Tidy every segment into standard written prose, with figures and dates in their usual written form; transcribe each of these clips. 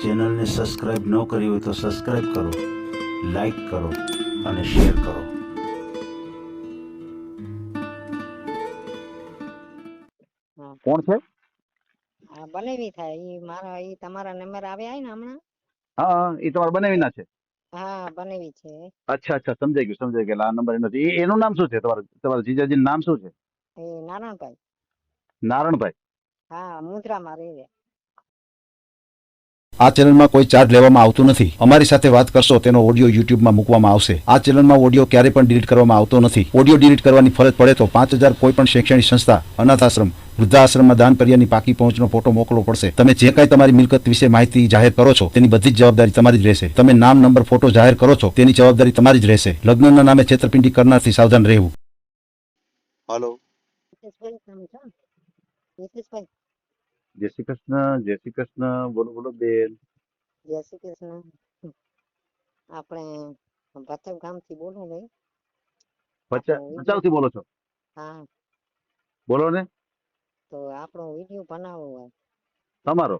ચેનલને સબસ્ક્રાઇબ ન કરી હોય તો સબસ્ક્રાઇબ કરો, લાઈક કરો અને શેર કરો. કોણ છે? બનેવી થાય ઈ મારા ઈ તમારા નંબર આવ્યા હે ને હમણાં? હા, એ તમારા બનાવીના છે. હા, બનેવી છે. અચ્છા, સમજાઈ ગયું. એટલે આ નંબર એનો છે. એનું નામ શું છે? તમારા જીજાજીનું નામ શું છે? એ નારાયણભાઈ. નારણભાઈ. હા, મુદ્રામાં રહે. આ ચેનલમાં કોઈ ચાર્જ લેવામાં આવતો નથી. અમારી સાથે વાત કરશો તેનો ઓડિયો યુટ્યુબમાં મૂકવામાં આવશે. આ ચેનલમાં ઓડિયો ક્યારેય પણ ડિલીટ કરવામાં આવતો નથી. ઓડિયો ડિલીટ કરવાની ફરજ પડે તો 5,000 કોઈ પણ શૈક્ષણિક સંસ્થા, અનાથ આશ્રમ, વૃદ્ધાશ્રમમાં દાન કર્યાની પાકી પહોંચનો ફોટો મોકલવો પડશે. તમે જે કાંઈ તમારી મિલકત વિશે માહિતી જાહેર કરો છો તેની બધી જ જવાબદારી તમારી જ રહેશે. તમે નામ, નંબર, ફોટો જાહેર કરો છો તેની જવાબદારી તમારી જ રહેશે. લગ્નના નામે છેતરપિંડી કરનારથી સાવધાન રહેવું. હલો. નીતિશભાઈ. જય શ્રી કૃષ્ણ. જય શ્રી કૃષ્ણ. બોલો બેન. જય શ્રી કૃષ્ણ. આપણે ભચાઉ ગામથી બોલું ને. ભચાઉથી બોલો છો? હા. બોલો ને. તો આપણો વિડીયો બનાવવો હોય. તમારો?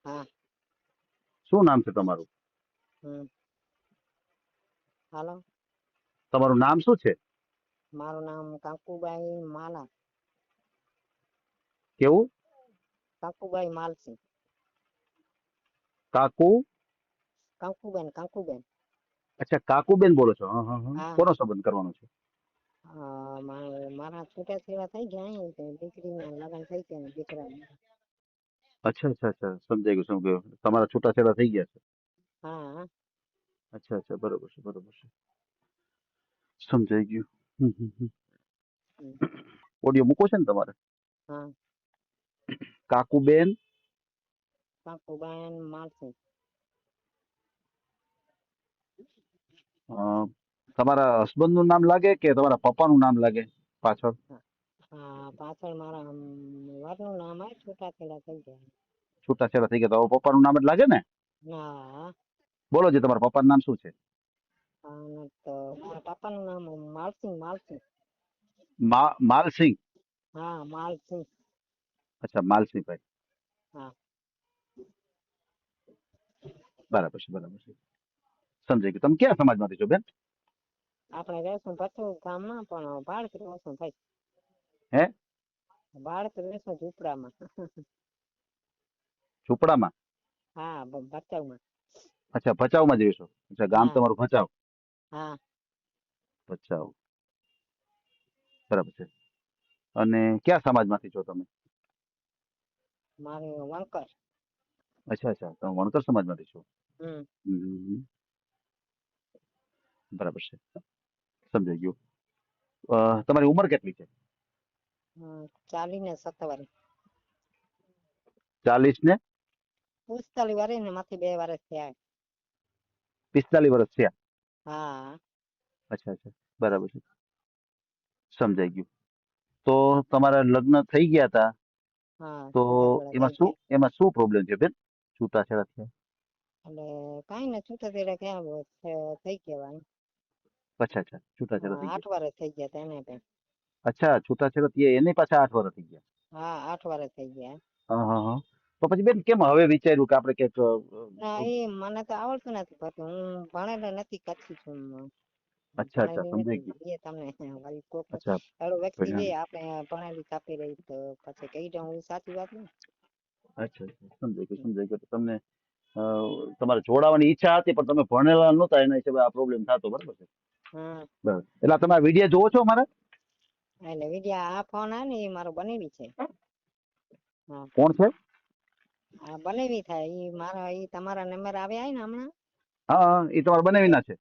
હા. શું નામ છે તમારું? હાલો. તમારું નામ શું છે? મારું નામ કાકુબાઈ માલા. કેવું? કાકુબાઈ માલસિંહ. કાકુબેન. અચ્છા, કાકુબેન બોલો છો? હા. કોનો સંબંધ કરવાનો છે? મારા છૂટાછેડા થઈ ગયા, દીકરીના લગ્ન થઈ ગયા, દીકરા. અચ્છા, સમજાઈ ગયું. તમારા છૂટાછેડા થઈ ગયા છે? હા. અચ્છા, બરોબર છે. સમજાઈ ગયું. ઓડિયો મૂકો છે ને તમારે? હા. કાકુબેન માલસિંહ. તમારા હસબન્ડ નું નામ લાગે કે તમારા પપ્પાનું નામ લાગે પાછળ? હા, પાછળ મારા વરનું નામ આવે. છૂટાછેડા થઈ ગયા. છૂટાછેડા થઈ ગયા તો પપ્પાનું નામ જ લાગે ને? હા. બોલો, જે તમારા પપ્પાનું નામ શું છે? તો મારા પપ્પાનું નામ માલસિંહ. માલસિંહ. હા, માલસિંહ. અચ્છા, માલસિંહભાઈ. હા. બરાબર છે. સમજાઈ ગયું. તમે ક્યાં સમાજમાંથી છો બેન? આપણે રહેશું ભચાઉ ગામમાં, પણ ભાડે રહેશું ભાઈ. હે? ભાડે રહેશું ઝૂંપડામાં. ઝૂંપડામાં? હા, ભચાઉમાં. અચ્છા, ભચાઉમાં જ રહેશો? અચ્છા, ગામ તમારું ભચાઉ? હા. ભચાઉ. બરાબર છે. અને કયા સમાજમાંથી છો તમે? મારે વણકર. અચ્છા, તમે વણકર સમાજમાંથી છો? બરાબર છે, સમજાઈ ગયું. તમારી ઉંમર કેટલી છે? 40 ને 47. 40 ને 45 વર્ષ ને માંથી 2 વર્ષ થયા. 45 વર્ષ થયા? હા. અચ્છા, બરાબર છે, સમજાઈ ગયું. તો તમારા લગ્ન થઈ ગયા હતા, તો એમાં શું પ્રોબ્લેમ છે બેન? છૂટાછેડા થયા એટલે કઈ ને છૂટાછેડા ક્યાં થઈ ગયા. અચ્છા, છૂટાછેડા થઈ 8 વર્ષ થઈ ગયા તેને પણ. અચ્છા, છૂટાછેડા થયા એને પાછા 8 વર્ષ થઈ ગયા? હા, 8 વર્ષ થઈ ગયા. હા. તો પછી બેન કેમ હવે વિચાર્યું કે આપણે કઈક? ના, એ મને તો આવડતું નથી, પછી હું ભણેલો નથી, કચ્છી છું. અચ્છા, સમજાઈ ગયું. તમને અચ્છા, વ્યક્તિ છે આપણે ભણેલી કાપી રહી, તો પછી કઈ હું સાચી વાત ને. અચ્છા, સમજાઈ ગયું. તમને તમારે જોડાવાની ઈચ્છા હતી, પણ તમે ભણેલા નહોતા, એના હિસાબે આ પ્રોબ્લેમ થતો. બરાબર છે. બરાબર. એટલે તમે આ વિડીયો જોવો છો મારા? એટલે વિડીયો આ ફોન આવે ને એ મારો બનેવી છે. કોણ છે? આ બનેવી થાય ઈ મારા ઈ તમારા નંબર આવ્યા હે ને હમણાં? હા, એ તમારા બનાવીના છે.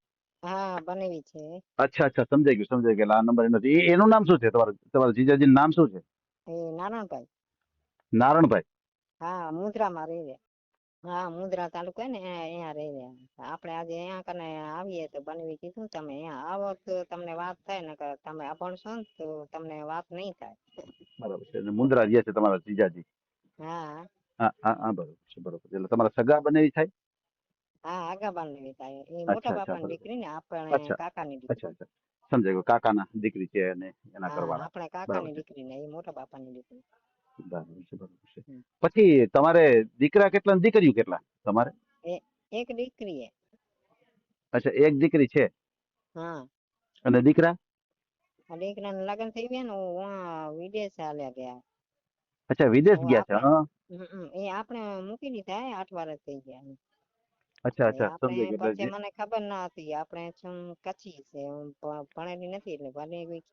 હા, બનેવી છે. અચ્છા, સમજાઈ ગયું. એટલે આ નંબર એનો છે. એનું નામ શું છે? તમારા જીજાજીનું નામ શું છે? એ નારાયણભાઈ. નારણભાઈ. હા, મુદ્રામાં રહે. હા, મુદ્રા તાલુકો ને અહીંયા રહે. આપણે આજે અહીંયા કને આવીએ તો બનેવી કીધું તમે અહીંયા આવો તો તમને વાત થાય, ને તમે અભણશો ને તો તમને વાત નહીં થાય. બરાબર છે. મુદ્રા જે છે તમારા જીજાજી? હા. બરોબર છે. એટલે તમારા સગા બનેવી થાય? હા, આગા બનેવી થાય. એ મોટા બાપાની દીકરી ને આપણે કાકાની દીકરી. અચ્છા, સમજાઈ ગયું. કાકાના દીકરી છે અને એના હા, ઘરવાળા. આપણે કાકાની દીકરી ને એ મોટા બાપાની દીકરી. બરાબર છે, બરાબર છે. હમ. પછી તમારે દીકરા કેટલા ને દીકરીઓ કેટલા તમારે? એ એક દીકરી હે. અચ્છા, એક દીકરી છે હા, અને દીકરા? આ દીકરાને લગ્ન થઈ ગયા ને વિદેશ હાલ્યા ગયા. અચ્છા, વિદેશ હવે ગયા છે. આપણે હા, એ આપણે મૂકી દીધા હે, 8 વર્ષ થઈ ગયા. અચ્છા એ અચ્છા, આપણે સમજાઈ ગયું. પછી એટલે મને ખબર ના હતી, આપણે છું કચ્છી છે, હું ભણેલી નથી એટલે ભણેલી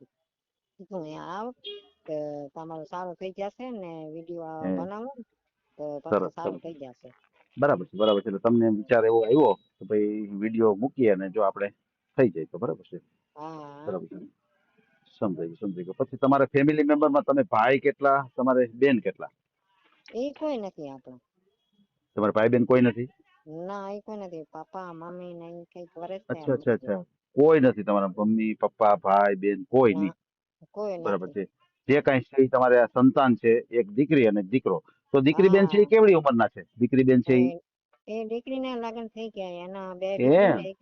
કીધું અહીંયા આવ તો તમારું સારું થઈ જશે ને વિડીયો હે, બનાવો ને તો પછી સરસ સારું સરસ, થઈ જશે. બરાબર છે, બરાબર છે. એટલે તમને એમ વિચાર એવો આવ્યો કે ભાઈ વિડીયો મૂકીએ અને જો આપણે થઈ જાય તો બરાબર છે. હા, બરાબર છે, સમજાઈ ગયું, સમજાઈ ગયું. પછી તમારા ફેમિલી મેમ્બરમાં તમે ભાઈ કેટલા, તમારે બેન કેટલા? એ કોઈ નથી આપણે. તમારા ભાઈ બેન કોઈ નથી? ના, એ કોઈ નથી. પપ્પા મમ્મી ને એ કઈક વર્ષ થયા અચ્છા અચ્છા મરી ગયા. અચ્છા, કોઈ નથી તમારા મમ્મી પપ્પા ભાઈ બેન કોઈ ના, નહીં? કોઈ બરાબર નથી. છે. જે કાંઈ છે ઈ તમારે આ સંતાન છે, એક દીકરી અને એક દીકરો. તો દીકરી બેન છે હા, એ કેવડી ઉંમરના છે? દીકરી બેન છે ઈ? એ દીકરીને લગ્ન થઈ ગયા, એના 2 બેબી એમ ને એક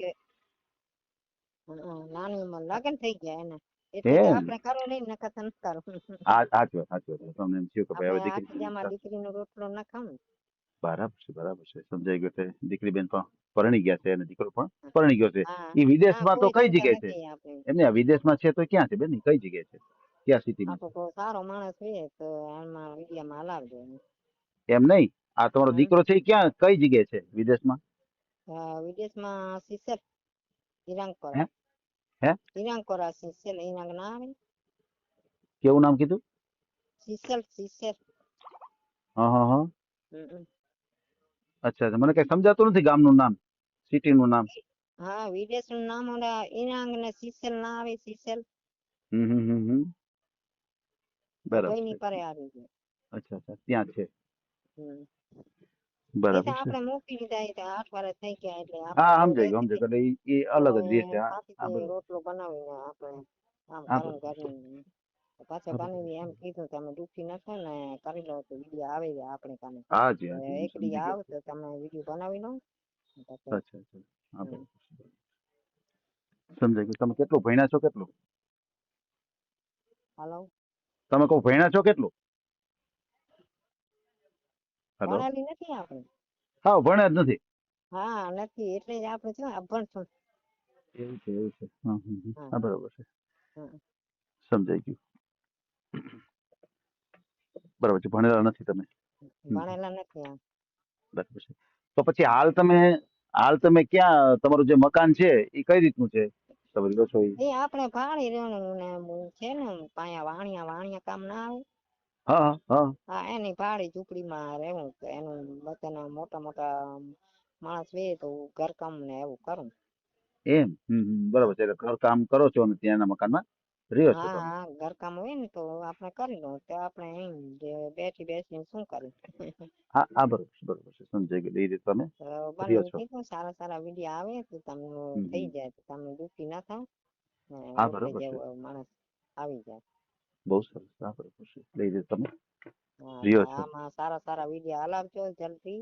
નાની ઉંમર લગ્ન થઈ ગયા એના. એટલે તો એમ આપણે કરો નહીં નકર તો નથી કરવું. આ સાચી વાત, સાચી વાત. તમને એમ થયું કે ભાઈ આપણે હવે દીકરી આખી જામાં દીકરીનો રોટલો ન ખાવું ને. બરાબર છે, બરાબર છે, સમજાઈ ગયું. એટલે દીકરી બેન પણ પરણી ગયા છે અને દીકરો પણ પરણી ગયો છે. હા, એ હા, વિદેશમાં તો કોઈ કઈ ચિંતા જગ્યાએ છે? નથી આપણે. એમને આ વિદેશમાં છે તો ક્યાં છે બેન? ઈ કઈ જગ્યાએ છે? ક્યાં સિટીમાં આપણો છે? કોઈ સારો માણસ હોય તો એમાં વિડીયામાં હલાવજો એમ. એમ નહીં, આ તમારો હમ. દીકરો છે ઈ ક્યાં કઈ જગ્યાએ છે વિદેશમાં? વિદેશમાં સિસલ હે ઈરાંકોરા. હે ઈરાંકોરા સિસલ ઈરાંગ ના આવે. કેવું નામ કીધું? સિસલ. હા હા હા, હમ. અચ્છા અચ્છા. મને કઈ સમજાતું નથી ગામનું નામ, સિટીનું નામ. હા, વિદેશનું નામ ઓલા ઈરાંગ ને સિસલ ના આવે સિસલ. હમ હમ હમ હમ, એ બરાબર ગઈની છે. પરે આવી ગયું. અચ્છા અચ્છા, ત્યાં છે. હમ. એ તો બરાબર છે. આપણે મૂકી દીધા, એ તો 8 વર્ષ થઈ ગયા એટલે આપણે હા, તો સમજાઈ ગયું, રહેતી સમજાઈ હતી. ગયું. એટલે એ તો અલગ જ એ રહે છે. હા હા, પાછી બરોબર. રોટલો બનાવીને આપણે આમ હા, ગરમ બરોબર છે. ગરમ પાછા હા, બરોબર. બનાવી એમ કીધું તમે દુખી નાખો ને કરી લો તો વિડીયો આવે છે આપણે કાને. હા જી, હા જી, હું એક દી સમજી ગયો આવ છું. તો તમે વિડીયો બનાવી લો પછી. અચ્છા અચ્છા, હા, હમ. બરોબર છે. સમજાઈ ગયું. તમે કેટલું ભણ્યા છો, કેટલું? હાલો, તમે કહો ભણ્યા છો કેટલું? હેલો. ભણેલી નથી આપણે. હા, ભણ્યા જ નથી. હા, નથી એટલે જ આપણે શું અભણ છું. એવું છે, એવું છે. હા હમ હમ. હા, હા, બરોબર છે, હા. સમજાઈ ગયું. બરાબર છે, ભણેલા નથી તમે. હમ હમ. ભણેલા નથી આમ. બરાબર છે. તો પછી હાલ તમે ક્યાં, તમારું જે મકાન છે એ કઈ રીતનું છે? તમારી રસોઈ? એ આપણે ભાળી રહેવાનું ને છે ને પાયા વાણિયા વાણિયા કામ ના આવે. હા હા હા. હા, એની ભાડી ઝૂંપડીમાં રહેવું કે એનું બધાના મોટા મોટા માણસ વે તો ઘરકામ ને એવું કરું. એમ હમ હમ, બરાબર છે. એટલે ઘર કામ કરો છો અને ત્યાંના મકાનમાં રહ્યો છો હા તમે? હા, ઘરકામ હોય ને તો આપણે કરી લઉં તો આપણે અહીં બેઠી બેસીને શું કરું. હા હા, બરોબર છે, બરોબર છે, સમજાઈ ગયું. એ રીતે તમે તો રહ્યો બને છો. કીધું સારા સારા વિડીયો આવે તો તમને હમ થઈ હમ. જાય તો તમે દુખી ના થાવ ને હા, રોટલી બરોબર છે, જેવો માણસ આવી જાય. બહુ સરસ. હા, બરોબર છે. એટલે એ રીતે તમે હા, તો રહ્યો છો. આમાં સારા સારા વિડીયો હલાવજો જલ્દી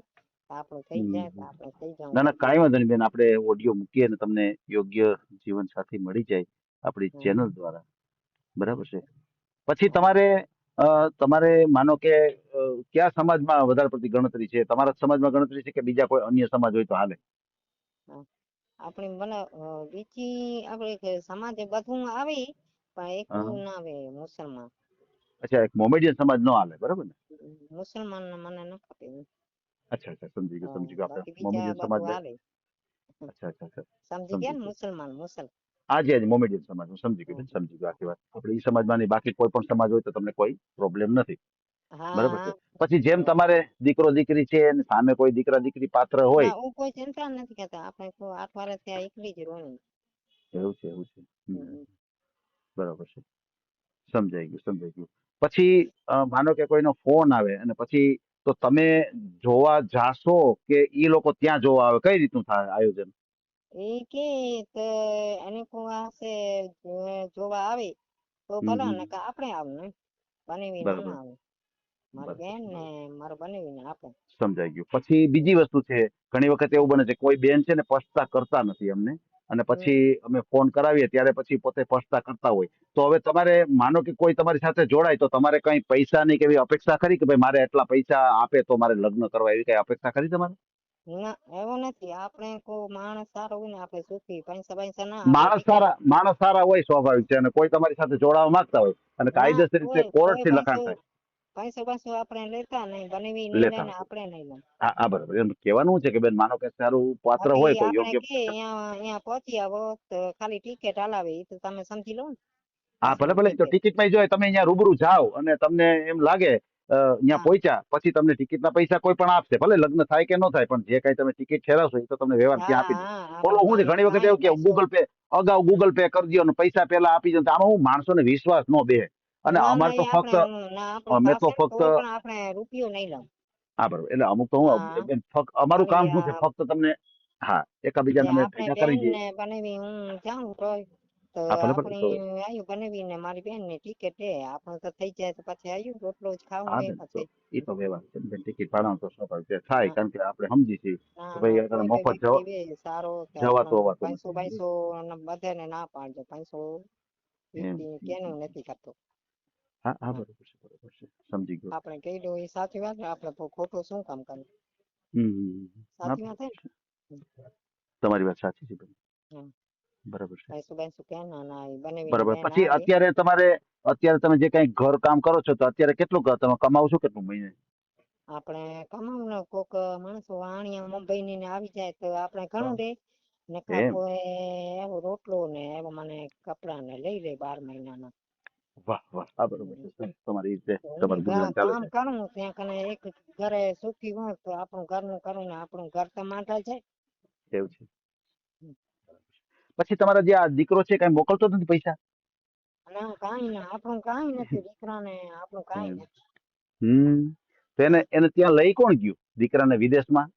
તો આપણું થઈ હમ જાય તો હમ. આપણે થઈ જાવ ના ના, જલ્દી. કાંઈ વાંધો નહીં બેન. આપણે ઓડિયો મૂકીએ અને તમને યોગ્ય જીવન સાથી મળી જાય આપણી હમ. ચેનલ દ્વારા. બરાબર છે. પછી હા, તમારે માનો કે કયા સમાજમાં વધારે પડતી ગણતરી છે? તમારા જ સમાજમાં ગણતરી છે કે બીજા કોઈ અન્ય સમાજ હોય તો હાલે? હા. આપણે મને બીજી આપણે કે સમાજે બધું આવે પણ એક હા. ના આવે મુસલમાન. અચ્છા, એક મોમેડિયન સમાજ નો હાલે, બરાબર ને? મુસલમાન મને ન ખપે. અચ્છા અચ્છા, સમજી ગયું, સમજી ગયું. આપણે બાકી બીજા મોમેડિયન બધું સમાજને. હાલે. અચ્છા અચ્છા અચ્છા, સમજી ગયા સમજી ને ગયું. મુસલમાન આજે આજે મોમેડિયન સમાજ હું સમજી ગયું હમ. બેન, સમજી ગયું આખી વાત. આપણે એ સમાજમાં નહીં, બાકી કોઈ પણ સમાજ હોય તો તમને કોઈ પ્રોબ્લેમ નથી. બરાબર છે. હા પછી જેમ હા. તમારે દીકરો દીકરી છે અને સામે કોઈ દીકરા દીકરી પાત્ર હોય. ના હું કોઈ ચિંતા નથી કરતા આપણે તો 8 વર્ષ ત્યાં એકલી જ રહું. એવું છે, એવું છે. હમ. બરાબર છે, સમજાઈ ગયું, સમજાઈ ગયું. પછી માનો કે કોઈનો ફોન આવે અને પછી તો તમે જોવા જાશો કે ઈ લોકો ત્યાં જોવા આવે? કઈ રીતનું થાય આયોજન? એ કે તો એને પાસે જોવા આવે તો હમ ભલા હમ. ને કે આપણે આવું ને બનેવી ના બરાબર, ના આવે મારી બરાબર બેન છે, ને બરાબર. મારે બનેવીને આપે. સમજાઈ ગયું. પછી બીજી વસ્તુ છે, ઘણી વખત એવું બને છે કોઈ બેન છે ને પછતા કરતા નથી અમને અને પછી અમે ફોન કરાવીએ ત્યારે પછી પોતે પછતા કરતા હોય. તો હવે તમારે માનો કે કોઈ તમારી સાથે જોડાય તો તમારે કઈ પૈસાની કે એવી અપેક્ષા ખરી કે ભાઈ મારે એટલા પૈસા આપે તો મારે લગ્ન કરવા, એવી કઈ અપેક્ષા ખરી તમારે? ના એવો નથી. આપણે કોઈ માણસ સારો હોય ને આપણે સુખી, પૈસા પૈસા ના માણસ સારા હોય સ્વાભાવિક છે, અને કોઈ તમારી સાથે જોડાવા માંગતા હોય અને ના કાયદેસર રીતે કોઈ કોર્ટ કોઈ થી લખાણ થાય પૈસો આપણે લેતા નહીં, બનેવી નહીં લે લેતા ને નથી. આપણે નહીં લે. હા બરાબર. એમ કહેવાનું છે કે બેન માનો કે સારું પાત્ર હોય બાકી કોઈ આપણે યોગ્ય. કે અહીંયા પહોંચી આવો તો ખાલી ટિકિટ હલાવે એ તો તમે સમજી લો ને. હા ભલે બસની ભલે, તો ટિકિટ. ટિકિટમાં જો તમે અહીંયા રૂબરૂ જાઓ અને તમને એમ લાગે અહીંયા હા પહોંચ્યા પછી તમને ટિકિટના પૈસા કોઈ પણ આપશે, ભલે લગ્ન થાય કે ન થાય, પણ જે કઈ તમે ટિકિટ ઠેરાવશો એ તો તમને વ્યવહાર ત્યાં હા આપી દે. હા બોલો આપણે હું છે ઘણી વખત એવું કે પૈસો ગૂગલ પે, અગાઉ ગૂગલ પે કરી દો અને પૈસા પેલા આપી દો, તો આમાં હું માણસોને વિશ્વાસ ન બેસે. અને ના અમારે ના તો એ ફક્ત, ના આપણું અમે તો થશે ને ફક્ત, તોય પણ આપણે રૂપિયો નહીં લઉં. હા બરાબર, એટલે અમુક તો હું હા બેન ફક્ત અમારું બનેવી કામ શું છે ફક્ત તમને, હા એકાબીજાને અમે આપણે ભેગા બેન કરી દઈએ. ને બનેવી હું જાઉં તો હા ભલે ભલે, તો આપણી આયુ બનેવી ને મારી બેન ની ટિકિટ છે, આપણું તો થઈ જાય તો પછી આયુ રોટલો જ ખાવું હા ને બેન તો પછી. એ તો વ્યવહાર છે બેન, ટિકિટ ભાડાનો તો સ્વાભાવિક છે, થાય, હા કારણ કે આપણે સમજી છીએ ના કે ના ભાઈ અગર કોઈ મફત વ્યક્તિ બે સારો કે જવાતું આપણને હોવાતું પૈસો નથી. પૈસો બધાને ના પાડજો. પૈસો એમ વ્યક્તિ કેનું નથી કરતો. હા હા હા બરોબર છે, સમજી ગયો. આપણે કહી દો એ સાચી વાત છે, આપણે ખોટું શું કામ કરવું? હા સાચી વાત છે ને? તમારી વાત સાચી છે બેન. હમ. બરાબર છે. પૈસો પૈસો ક્યાં ના આવે બનેવીને બરાબર, બેન પછી આવે. અત્યારે તમે જે કઈ ઘર કામ કરો છો તો અત્યારે કેટલું તમે કમાવો છો કેટલું મહિને? આપણે કમાવું કોક માણસો વાણિયા મુંબઈ ની ને આવી જાય તો આપણે ઘણું દે ને એમ? કોઈ એવો રોટલો ને એવો મને કપડા ને લઈ લે 12 મહિનાના. વાહ વાહ, હા બરોબર છે, સરસ. તમારી રીતે તો હું તમારું ગુજરાન ચાલે કામ છે. કરું ત્યાં કને એક ઘરે સુખી હોય તો આપણું ઘરનું કરું ને આપણું ઘર તો માંડા જાય. એવું છે. પછી તમારા જે આ દીકરો છે કઈ મોકલતો નથી પૈસા? ના કાંઈ ના, આપણું કાંઈ નથી દીકરાને, આપણું કાંઈ એમ. નથી. તો એને હા એને ત્યાં લઈ કોણ ગયું દીકરાને વિદેશમાં?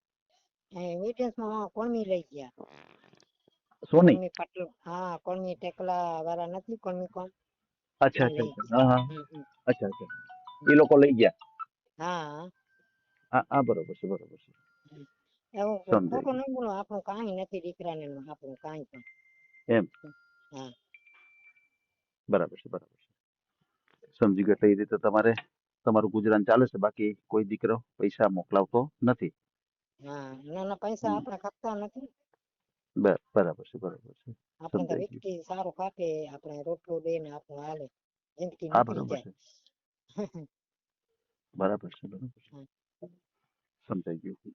વિદેશમાં કોણમી લઈ ગયા. સોની? કોણમી પાટલું, હા કોણમી ટેકલા વાળા નથી કોણમી કોણ અચ્છા ત્યાં અચ્છા લઈ અચ્છા, ગયા. હા હા, હમ, હમ, અચ્છા અચ્છા, હમ. એ લોકો લઈ ગયા. હા હા હા બરોબર છે, બરોબર છે, એવું સમજાઈ ખોટું ગયું. નહીં બોલો, આપણું કાંઈ નથી દીકરાને આપણું કાંઈ પણ. એમ? હા બરાબર છે, બરાબર છે, સમજી ગયો. તો એ રીતે તમારે તમારું ગુજરાન ચાલે છે, બાકી કોઈ દીકરો પૈસા મોકલાવતો નથી. હા ના ના પૈસા હમ. આપણે ખપતા નથી. બરાબર છે, બરાબર છે, આપણે તો સમજાઈ ગયું. વ્યક્તિ સારું કાપે, આપણે રોટલો દે ને આપણું હાલે, જિંદગી હા નીકળી બરોબર જાય. છે, બરાબર છે, બરાબર છે, હા. સમજાઈ ગયું.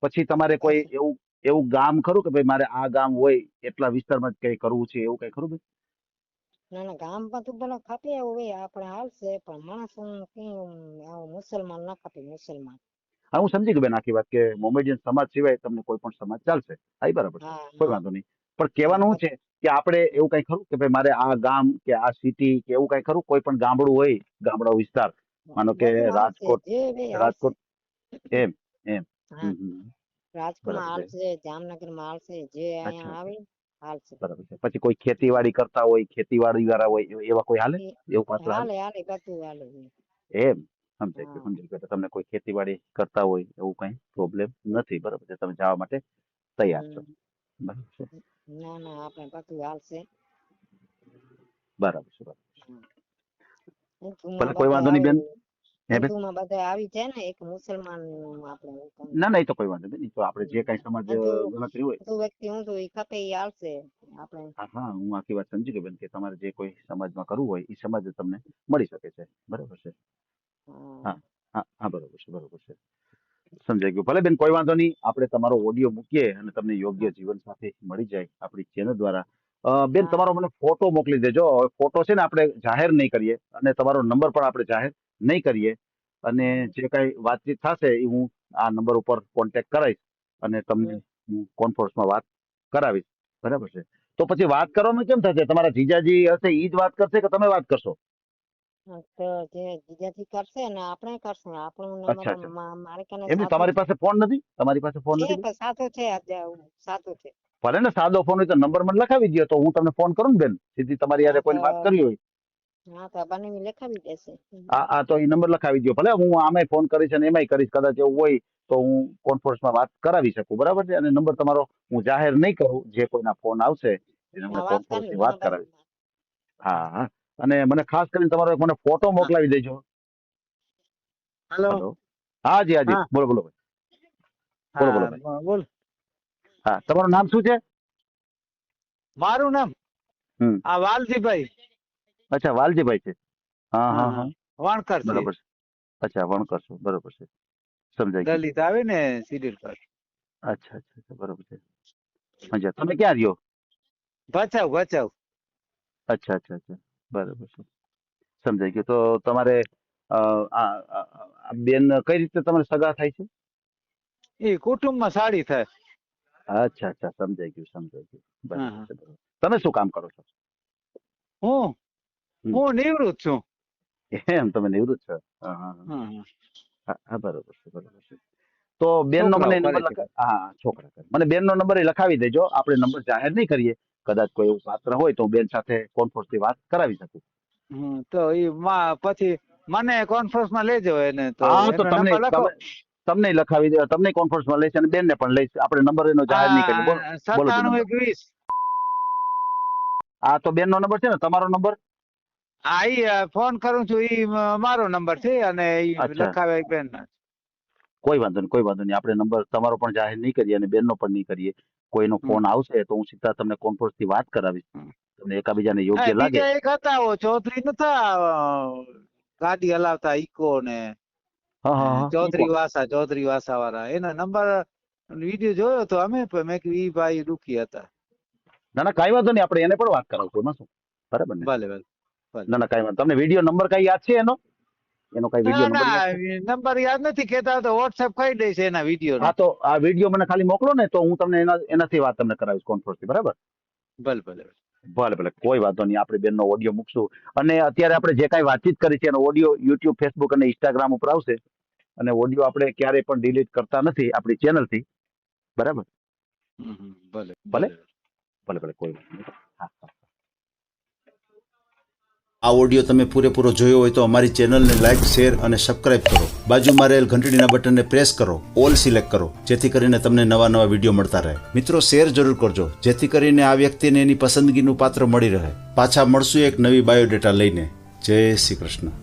પછી તમારે કોઈ પૈસા એવું એવું ગામ ખરું કે ભાઈ મારે આ ગામ હોય એટલા વિસ્તારમાં જ કઈ કરવું છે, એવું કઈ ખરું ભાઈ? ના ના ગામમાં તો ભલે ખપે એવું હોય આપણે હાલશે, પણ માણસો કેવું આવું મુસલમાન ના ખપે મુસલમાન. હા હું સમજી ગયો બેન આખી વાત, કે મોમેડિયન સમાજ સિવાય તમને કોઈ પણ સમાજ ચાલશે. હા એ બરાબર છે, હા કોઈ હા વાંધો નહીં. પણ હા કહેવાનું શું બસ છે કે આપણે એવું કઈ ખરું કે ભાઈ મારે આ ગામ કે આ સિટી કે એવું કઈ ખરું, કોઈ પણ ગામડું હોય, ગામડા વિસ્તાર, માનો કે બધું હાલશે રાજકોટ, જે બે હાલશે. રાજકોટ, એમ એમ. હા હમ. રાજકોટમાં બરાબર છે. હાલશે, જામનગરમાં હાલશે, જે અચ્છા અહીંયા અચ્છા, આવી હાલશે. બરાબર છે. પછી કોઈ ખેતીવાડી કરતા હોય, ખેતીવાડી વાળા હોય, એવા કોઈ હાલે? એવું પાત્ર હાલે? હાલે હાલે બધું હાલે. એમ? સમજાઈ ગયું, હા સમજાઈ ગયું. તો તમને કોઈ ખેતીવાડી કરતા હોય એવું કઈ પ્રોબ્લેમ નથી, બરાબર છે, તમે જવા માટે તૈયાર છો, હમ. બરાબર છે, ના ના આપણે બધું હાલશે. બરાબર છે, બરાબર છે. હા. ભલે હિન્દુમાં કોઈ બધા વાંધો નહીં આવે, બેન. હે બેન? હિન્દુમાં બધા આવી જાય ને, એક મુસલમાન આપણે ના ના, એ તો કોઈ વાંધો નહીં. એ તો આપણે જે કઈ સમાજ હિન્દુ ગણતરી હોય. હિન્દુ વ્યક્તિ હું તો એ ખપે એ હાલશે આપણે. હા હા, હું આખી વાત સમજી ગયો બેન, કે તમારે જે કોઈ સમાજમાં કરવું હોય એ સમાજ જ તમને મળી શકે છે, બરાબર છે. હા હા હા હા બરોબર છે, બરોબર છે, સમજાઈ ગયું. ભલે બેન કોઈ વાંધો નહીં, આપણે તમારો ઓડિયો મૂકીએ અને તમને યોગ્ય હા જીવન સાથી મળી જાય આપણી ચેનલ દ્વારા. બેન હા તમારો મને ફોટો મોકલી દેજો. હવે ફોટો છે ને આપણે જાહેર નહીં કરીએ અને તમારો નંબર પણ આપણે જાહેર નહીં કરીએ, અને જે કઈ વાતચીત થશે એ હું આ નંબર ઉપર કોન્ટેક્ટ કરાવીશ અને તમને હું કોન્ફરન્સમાં વાત કરાવીશ, બરાબર છે. તો પછી વાત કરવાનું કેમ થશે? તમારા જીજાજી હશે એ જ વાત કરશે કે તમે વાત કરશો? તો જે જીજાજી કરશે ને આપણે કરશું, આપણું અચ્છા નંબર અચ્છા, મારે કને એમની સાદો તમારી પાસે ફોન નથી? તમારી પાસે ફોન છે નથી બેન? પણ સાદો છે આજે સાદો છે. ભલે ને સાદો ફોન હોય તો નંબર મને લખાવી દો, તો હું તમને ફોન કરું ને બેન, સીધી તમારી હા યારે તો કોઈને વાત કરવી હોય. હા તો બનાવી લખાવી દેશે. આ તો એ નંબર લખાવી દો. ભલે હું આમે ફોન કરીશ અને એમાંય કરીશ, કદાચ એવું હોય તો હું કોન્ફરન્સમાં વાત કરાવી શકું, બરાબર છે. અને નંબર તમારો હું જાહેર નહીં કરું, જે કોઈના ફોન આવશે એને મને હા વાત કરી કોન્ફરન્સની વાત બરાબર. કરાવી. હા હા. અને મને ખાસ કરીને તમારો એક મને ફોટો મોકલાવી દેજો. હેલો. હલો. હાજી હાજી, હા. બોલો બોલો ભાઈ. બોલો બોલો ભાઈ. હા બોલ. હા, તમારું નામ શું છે? મારું નામ હમ. વાલજીભાઈ. અચ્છા, વાલજીભાઈ છે. હા હા હા, વાણકર છે. બરાબર છે. અચ્છા, વણકર છો, બરોબર છે. સમજાઈ ગયું. દલિત આવે ને સિરિયલ પર. અચ્છા અચ્છા અચ્છા, બરોબર છે. અચ્છા, તમે ક્યાં રહ્યો? બચાવ બચાવ. અચ્છા અચ્છા અચ્છા, બરોબર છે. સમજાઈ ગયું. તો તમારે આ બેન કઈ રીતે તમારે સગા થાય છે? એ કુટુંબમાં સાડી થાય. અચ્છા અચ્છા, સમજાઈ ગયું સમજાઈ ગયું. હા, બરાબર હા. છે બરાબર. તમે શું કામ કરો છો? હું હમ. હું નિવૃત્ત છું. એમ, તમે નિવૃત્ત છો? હા હા હા. હા, હા. હા હા, બરોબર છે બરોબર છે. તો બેનનો છોકરાઓ મને કરે નંબર છે. હા, છોકરા કરે. મને બેનનો નંબર એ લખાવી દેજો. આપણે નંબર જાહેર નહીં કરીએ. કદાચ કોઈ એવું પાત્ર હોય તો હું બેન સાથે કોન્ફરન્સથી વાત કરાવી શકું. તો એ પછી મને કોન્ફરન્સમાં લેજો એને, તો હા, તો એનો તમને નંબર લખો. તમને લખાવી દે, તમને કોન્ફરન્સમાં લઈશ અને બેનને પણ લઈશ. આપણે નંબર એનો જાહેર નહીં કરીએ. બોલો બોલો બેન, નંબર. 97 આ તો બેનનો નંબર છે ને, તમારો નંબર? હા, ઈ ફોન કરું છું. ઈ મારો નંબર છે અને ઈ અચ્છા, લખાવે બેન. કોઈ વાંધો નહીં કોઈ વાંધો નહીં. આપણે નંબર તમારો પણ જાહેર નહીં કરીએ અને બેનનો પણ નહીં કરીએ. કોઈનો ફોન આવશે તો હું સીધા તમને કોન્ફરન્સથી વાત કરાવીશ. તમને એકાબીજાને યોગ્ય લાગે. બીજા એક હતા ચૌધરી નતા, ગાડી હલાવતા ઈકો ને હા હા હા, ચૌધરી વાસા વાળા. એના નંબર વિડીયો જોયો તો અમે પણ મેં કીધું ઈ ભાઈ દુખી હતા. ના ના, કાંઈ વાંધો નહીં. આપણે એને પણ વાત કરાવશું. એમાં શું? બરાબર ને? ભલે ભલે ભલે. ના ના, કાંઈ વાંધો. તમને વિડીયો નંબર કાંઈ યાદ છે એનો? એનો કાંઈ ના વિડીયો નંબર ના, યાદ છે? નંબર યાદ નથી. કેતા તો વોટ્સએપ કરી દઈશ એના વિડીયો નો. હા, તો આ વિડીયો મને ખાલી મોકલો ને, તો હું તમને એનાથી વાત તમને કરાવીશ કોન્ફરન્સથી. બરાબર? ભલે ભલે. ભલે ભલે, કોઈ વાંધો નહીં. આપણે બેનનો ઓડિયો મૂકશું. અને અત્યારે આપણે જે કાંઈ વાતચીત કરી છે એનો ઓડિયો યુટ્યુબ, ફેસબુક અને ઇન્સ્ટાગ્રામ ઉપર આવશે. અને ઓડિયો આપણે ક્યારેય પણ ડિલીટ કરતા નથી આપણી ચેનલથી. બરાબર? ભલે ભલે ભલે. ભલે ભલે, કોઈ વાંધો નહીં. હા હા. આ ઓડિયો તમે પૂરેપૂરો જોયો હોય તો અમારી ચેનલને લાઇક, શેર અને સબસ્ક્રાઇબ કરો. બાજુમાં રહેલ ઘંટડીના બટનને પ્રેસ કરો, ઓલ સિલેક્ટ કરો, જેથી કરીને તમને નવા નવા વિડીયો મળતા રહે. મિત્રો, શેર જરૂર કરજો, જેથી કરીને આ વ્યક્તિને એની પસંદગીનું પાત્ર મળી રહે. પાછા મળશું એક નવી બાયોડેટા લઈને. જય શ્રી કૃષ્ણ.